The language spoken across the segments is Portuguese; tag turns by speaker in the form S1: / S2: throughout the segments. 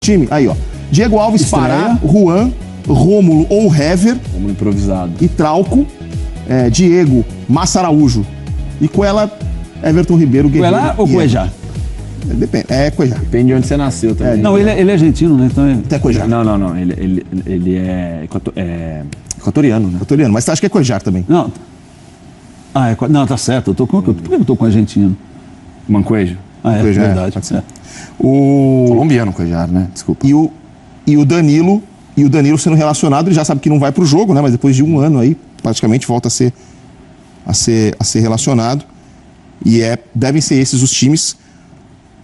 S1: time, aí ó, Diego Alves, Pará, Juan, Rômulo ou Hever.
S2: Rômulo improvisado.
S1: E Trauco, Diego, Massa Araújo. E Cuellar, Everton Ribeiro, Guerreiro.
S3: Cuellar ou Cuejá?
S1: Depende, Cuejá.
S2: Depende de onde você nasceu também.
S3: Não, ele é argentino, né? Então
S1: Até Cuejá.
S2: Não. Ele é equatoriano, né?
S1: Equatoriano, mas você acha que é Cuejá também?
S3: Não. Não, tá certo. Por que eu tô com argentino?
S2: Mancoejo.
S3: É verdade.
S1: Pode ser.
S2: Colombiano, Cuejar, né? Desculpa.
S1: E o Danilo sendo relacionado, ele já sabe que não vai pro jogo, né? Mas depois de um ano aí, praticamente volta a ser relacionado. E devem ser esses os times,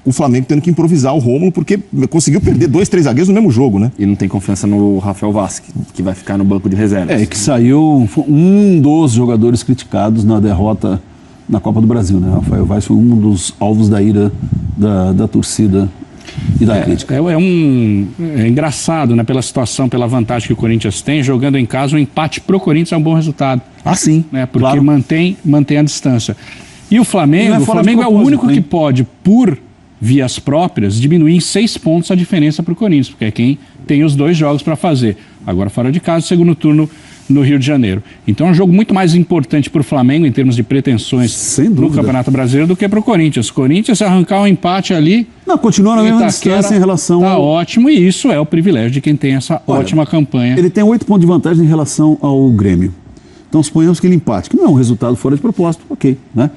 S1: o Flamengo tendo que improvisar o Rômulo, porque conseguiu perder 2, 3 zagueiros no mesmo jogo, né?
S2: E não tem confiança no Rafael Vaz, que vai ficar no banco de reservas.
S3: Que saiu um dos jogadores criticados na derrota na Copa do Brasil, né? Rafael Vaz foi um dos alvos da ira da torcida e da crítica.
S4: É engraçado, né? Pela situação, pela vantagem que o Corinthians tem, jogando em casa, um empate pro Corinthians é um bom resultado.
S3: Sim.
S4: Né? Porque
S3: claro.
S4: mantém a distância. E o Flamengo é o único que pode, por vias próprias, diminuir em 6 pontos a diferença para o Corinthians, porque é quem tem os 2 jogos para fazer. Agora fora de casa, segundo turno no Rio de Janeiro. Então é um jogo muito mais importante para o Flamengo em termos de pretensões no Campeonato Brasileiro do que para o Corinthians. Corinthians, se arrancar um empate ali...
S3: Não, continua na mesma distância em relação
S4: ao... ótimo, e isso é o privilégio de quem tem essa ótima campanha.
S3: Ele tem 8 pontos de vantagem em relação ao Grêmio. Então suponhamos que ele empate, que não é um resultado fora de propósito, ok, né?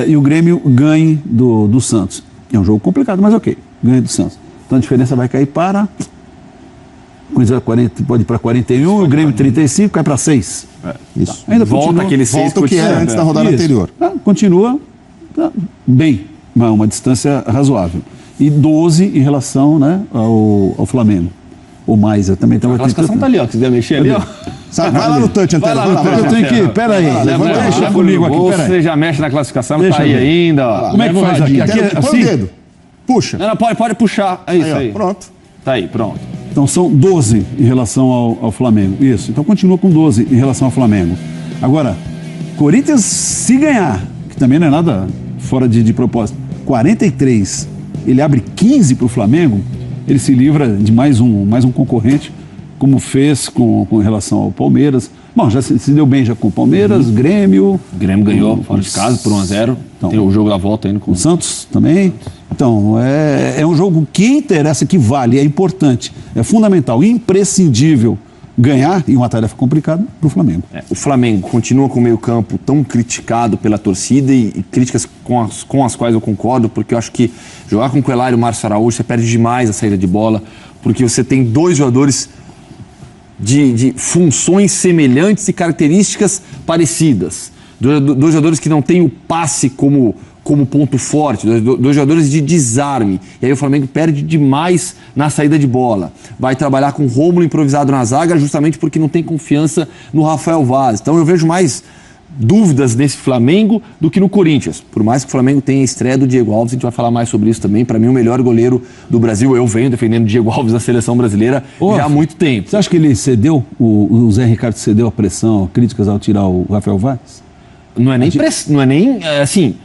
S3: E o Grêmio ganhe do Santos. É um jogo complicado, mas ok, ganha do Santos. Então a diferença vai cair para... pode ir para 41, o Grêmio 35, cai para 6.
S1: Isso.
S3: Ainda
S2: volta aquele 6
S1: que era antes da rodada anterior.
S3: Continua bem, uma distância razoável. E 12 em relação, né, ao Flamengo. Ou mais, também tem uma
S2: classificação tá ali, ó. Que você quiser mexer ali, ó.
S1: Vai lá no touch, Antero.
S3: Eu tenho que... Pera aí. Deixa comigo aqui, pera aí.
S2: Você já mexe na classificação, não tá aí ainda, ó.
S3: Como é que faz aqui?
S1: Põe o dedo. Puxa.
S2: Não, pode puxar. É isso aí.
S1: Pronto.
S2: Tá aí, pronto.
S3: Então são 12 em relação ao Flamengo. Isso. Então continua com 12 em relação ao Flamengo. Agora, Corinthians, se ganhar, que também não é nada fora de propósito, 43, ele abre 15 para o Flamengo, ele se livra de mais um concorrente, como fez com relação ao Palmeiras. Bom, já se deu bem já com o Palmeiras, Grêmio...
S2: O Grêmio ganhou fora de casa por 1-0. Então, tem o jogo da volta ainda com
S3: o Santos também. Então, é um jogo que interessa, que vale, é importante, é fundamental, imprescindível ganhar, e uma tarefa complicada para o Flamengo.
S2: O Flamengo continua com o meio-campo tão criticado pela torcida e críticas com as quais eu concordo, porque eu acho que jogar com o Cuellar e o Márcio Araújo, você perde demais a saída de bola, porque você tem 2 jogadores de funções semelhantes e características parecidas. 2 jogadores que não têm o passe como ponto forte, 2 jogadores de desarme. E aí o Flamengo perde demais na saída de bola. Vai trabalhar com o Rômulo improvisado na zaga justamente porque não tem confiança no Rafael Vaz. Então eu vejo mais dúvidas nesse Flamengo do que no Corinthians. Por mais que o Flamengo tenha a estreia do Diego Alves, a gente vai falar mais sobre isso também. Para mim, o melhor goleiro do Brasil. Eu venho defendendo o Diego Alves da seleção brasileira já há muito tempo.
S3: Você acha que ele cedeu, o Zé Ricardo cedeu a pressão, críticas ao tirar o Rafael Vaz?
S2: Não é nem assim...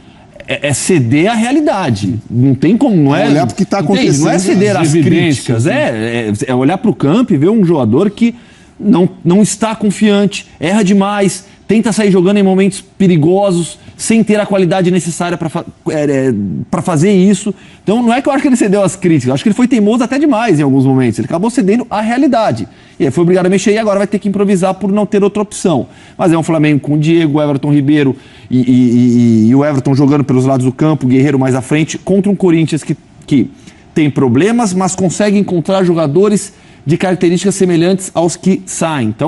S2: É ceder à realidade. Não tem como, não é...
S1: olhar para o que está acontecendo.
S2: Não é ceder às críticas. É olhar para o campo e ver um jogador que não está confiante, erra demais, tenta sair jogando em momentos perigosos, sem ter a qualidade necessária para fazer isso. Então, não é que eu acho que ele cedeu às críticas, eu acho que ele foi teimoso até demais em alguns momentos. Ele acabou cedendo à realidade. E aí foi obrigado a mexer e agora vai ter que improvisar por não ter outra opção. Mas é um Flamengo com o Diego, o Everton Ribeiro e o Everton jogando pelos lados do campo, o Guerreiro mais à frente, contra um Corinthians que tem problemas, mas consegue encontrar jogadores de características semelhantes aos que saem. Então,